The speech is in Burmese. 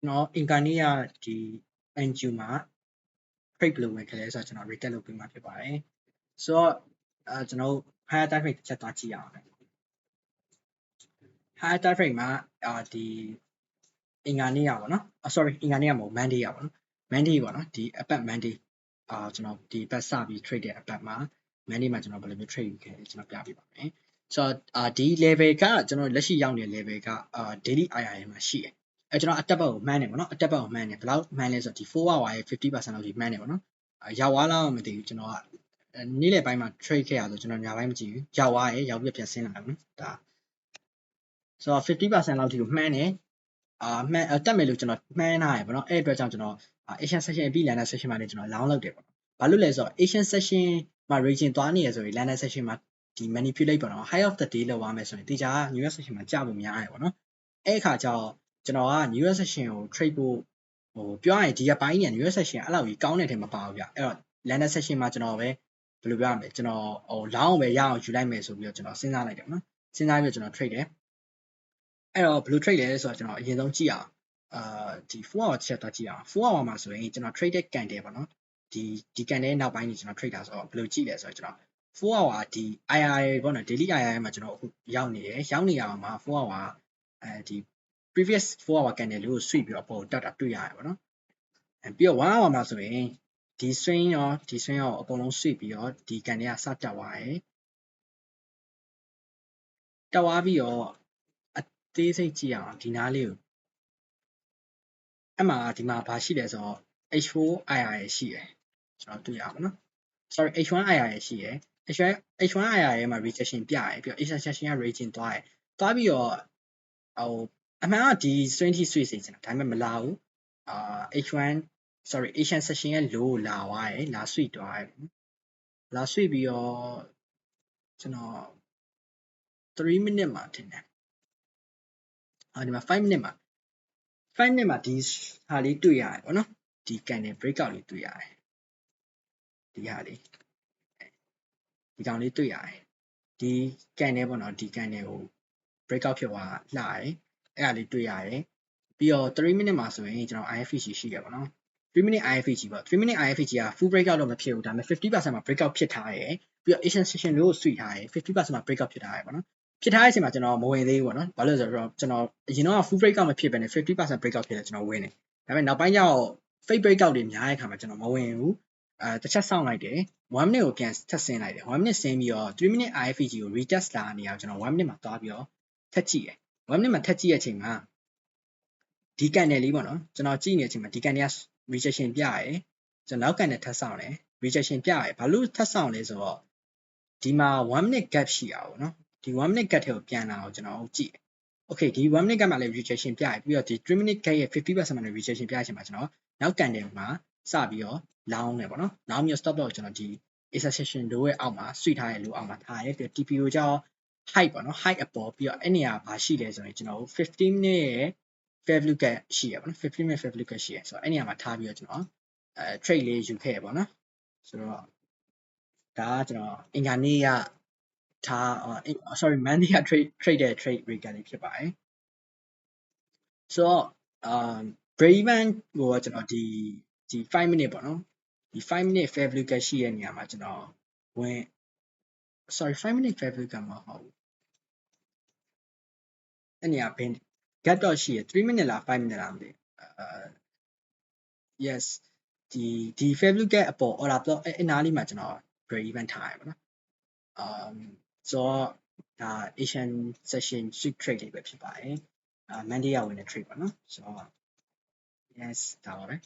နော်အင်ကာနီးကဒီ NQ မှာ trade ဘယ်လိုဝင်ခဲ့လဲဆိုတော့ကျွန်တော် recap လုပ်ပေးမှာဖြစ်ပါတယ်ဆိုတော့ကျွန်တော် higher time frame တစ်ချက်သွားကြည့်ရအောင် higher time frame မှာဒီအင်္ဂါနေ့ရပါတော့ sorry အင်္ဂါနေ့ကမဟုတ် Monday ရပါတော့ Monday ပေါ့နော်ဒီအပတ် Monday ကျွန်တော်ဒီပတ်စပြီး trade တဲ့အပတ်မှာ Monday မှာကျွန်တော်ဘယ်လိုမျိုး trade ယူခဲ့လဲကျွန်တော်ပြပြပါမယ်ဆိုတော့ဒီ level ကကျွန်တော်လက်ရှိရောက်နေတဲ့ level ကdaily IRM မှာရှိတယ်ကျွန်တော်အတက်ဘက်ကိုမှန်းတယ်ပေါ့နော်အတက်ဘက်ကိုမှန်းတယ်ဘယ်လောက်မှန်းလဲဆိုတော့ဒီ4 hour ရဲ့ 50% လောက်ကြီးမှန်းတယ်ပေါ့နော်ရောက်သွားလားမသိဘူးကျွန်တော်ကနေ့လယ်ပိုင်းမှာ trade ခဲ့ရဆိုကျွန်တော်ညပိုင်းမကြည့်ဘူးရောက်သွားတယ်ရောက်ပြီးပြန်ဆင်းလာတယ်နော်ဒါဆိုတော့ 50% လောက်ထိကိုမှန်းတယ်မှန်တက်မယ်လို့ကျွန်တော်မှန်းထားရပေါ့နော်အဲ့အတွက်ကြောင့်ကျွန်တော် Asian session ပြီး London session မှာလည်းကျွန်တော် long လုပ်တယ်ပေါ့နော်ဘာလို့လဲဆိုတော့ Asian session မှာ region သွားနေရဆိုရင် London session မှာဒီ manipulate ပေါ့နော် high of the day လောက်သွားမယ်ဆိုရင်တေချာ New York session မှာကြာဖို့များတယ်ပေါ့နော်အဲ့အခါကျတော့ကျွန်တော်က New York session ကို trade ဖို့ပြောရရင်ဒီကပိုင်းနေ New York session အဲ့လောက်ကြီးကောင်းတဲ့ထဲမှာပါဘူးဗျအဲ့တော့ London session မှာကျွန်တော်ပဲဘယ်လိုပြောရမလဲကျွန်တော်long ပဲရအောင်ယူလိုက်မယ်ဆိုပြီးတော့ကျွန်တော်စဉ်းစားလိုက်တယ်နော်စဉ်းစားပြီးတော့ကျွန်တော် trade တယ်အဲ့တော့ဘယ်လို trade လဲဆိုတော့ကျွန်တော်အရင်ဆုံးကြည့်အောင်ဒီ4 hour တစ်ချက်သွားကြည့်အောင်4 hour မှာဆိုရင်ကျွန်တော် trade တဲ့ candle ပေါ့နော်ဒီ candle နောက်ပိုင်းကြီးကျွန်တော် trade တာဆိုတော့ဘယ်လိုကြည့်လဲဆိုတော့ကျွန်တော်4 hour ဒီ IRA ပေါ့နော် daily IRA မှာကျွန်တော်အခုရောက်နေတယ်ရောက်နေရအောင်မှာ4 hour ဒီ previous 4 hour candle လေးကို sweep ပြီးတော့ပေါ်တက်တာတွေ့ရတယ်ပေါ့နော်ပြီးတော့1 hour မှာဆိုရင်ဒီ swing ရောအကုန်လုံး sweep ပြီးတော့ဒီ candle ကစတက်သွားတယ်တက်သွားပြီးတော့အသေးစိတ်ကြည့်အောင်ဒီနားလေးကိုအဲ့မှာဒီမှာဘာရှိလဲဆိုတော့ H4 IR ရှိတယ်ကျွန်တော်တွေ့ရပါမယ်နော် sorry H1 IR ရှိတယ် H1 IR မှာ rejection ပြရတယ်ပြီးတော့ rejection က region သွားတယ်သွားပြီးတော့အမှန်ကဒီ swing ထိ switch စေချင်တာဒါပေမဲ့မလာဘူးH1 sorry Asian session ရဲ့ low လာသွားတယ်လာ switch သွားတယ်လာ switch ပြီးတော့ကျွန်တော်3 minute မှာထင်တယ်ဒီမှာ5 minute မှာဒီဟာလေးတွေ့ရတယ်ပေါ့နော်ဒီ candle breakout လေးတွေ့ရတယ်ဒီဟာလေးဒီကောင်လေးတွေ့ရတယ်ဒီ candle ပေါ့နော်ဒီ candle ကို breakout ဖြစ်သွားလှတယ်အဲ့ဒါလေးတွေ့ရတယ်ပြီးတော့3 minute မှာဆိုရင်ကျွန်တော် IFG ရှိတယ်ပေါ့နော်3 minute IFG ပေါ့3 minute IFG က full breakout တော့မဖြစ်ဘူးဒါပေမဲ့ 50% မှာ breakout ဖြစ်ထားတယ်ပြီးတော့ Asian session လို့ဆွေးထားတယ် 50% မှာ breakout ဖြစ်ထားတယ်ပေါ့နော်ဖြစ်ထားတဲ့အချိန်မှာကျွန်တော်မဝင်သေးဘူးပေါ့နော်ဘာလို့လဲဆိုတော့ကျွန်တော်အရင်တော့ full breakout မဖြစ်ဘဲနဲ့ 50% breakout ဖြစ်တယ်ကျွန်တော်ဝင်တယ်ဒါပေမဲ့နောက်ပိုင်းကျတော့ fake breakout တွေများတဲ့အခါမှာကျွန်တော်မဝင်ဘူးတစ်ချက်စောင့်လိုက်တယ်1 minute ကိုပြန်ထပ်ဆင်းလိုက်တယ်1 minute ဆင်းပြီးတော့3 minute IFG ကို retest လာနေအောင်ကျွန်တော်1 minute မှာသွားပြီးတော့ထပ်ကြည့်တယ်1 minute မှာထပ်ကြည့်တဲ့အချိန်မှာဒီ candle လေးပေါ့နော်ကျွန်တော်ကြည့်နေတဲ့အချိန်မှာဒီ candle က rejection ပြရတယ်ကျွန်တော်နောက် candle ထပ်ဆောင်တယ် rejection ပြရတယ်ဘာလို့ထပ်ဆောင်လဲဆိုတော့ဒီမှာ1 minute gap ရှိတာပေါ့နော်ဒီ1 minute gap ထဲကိုပြန်လာအောင်ကျွန်တော်ကြည့်တယ် okay ဒီ1 minute gap မှာလည်း rejection ပြရတယ်ပြီးတော့ဒီ 3 minute gap ရဲ့ 50% မှာလည်း rejection ပြရချိန်မှာကျွန်တော်နောက် candle မှာစပြီးတော့ long တယ်ပေါ့နော် long ပြီး stop loss ကျွန်တော်ဒီ exception low ရဲ့အောက်မှာဆွေးထားရလို့အောက်မှာထားရဲပြီး TP ကိုကြောက် height ပေါ့နော် height အပေါ်ပြီးတော့အဲ့နေရာဘာရှိလဲဆိုရင်ကျွန်တော်15 minute ရဲ့ fair value gap ရှိရပါတော့15 minute fair value gap ရှိရဆိုတော့အဲ့နေရာမှာထားပြီးတော့ကျွန်တော်trade လေးယူခဲ့ရပါတော့ဆိုတော့ဒါကကျွန်တော်အင်္ဂါနေ့ကထား sorry Monday က trade တဲ့ trade recap လေးဖြစ်ပါတယ်ဆိုတော့break even ကိုကျွန်တော်ဒီ5 minute ပေါ့နော်ဒီ5 minute fair value gap ရှိတဲ့နေရာမှာကျွန်တော်ဝင် sorry 5 minute fair value gap မဟုတ်ဘူးအဲ့နေရာဘင်း gap တော့ရှိရ3 minute လား5 minute လားမသိyes ဒီ fair value gap အပေါ် order block အဲ့နားလေးမှာကျွန်တော် break even ထားရပါတော့ဆိုတော့ဒါ Asian session swing trade လေးပဲဖြစ်ပါတယ်Monday ကဝင်တဲ့ trade ပေါ့နော်ဆိုတော့ yes ဒါပါပဲ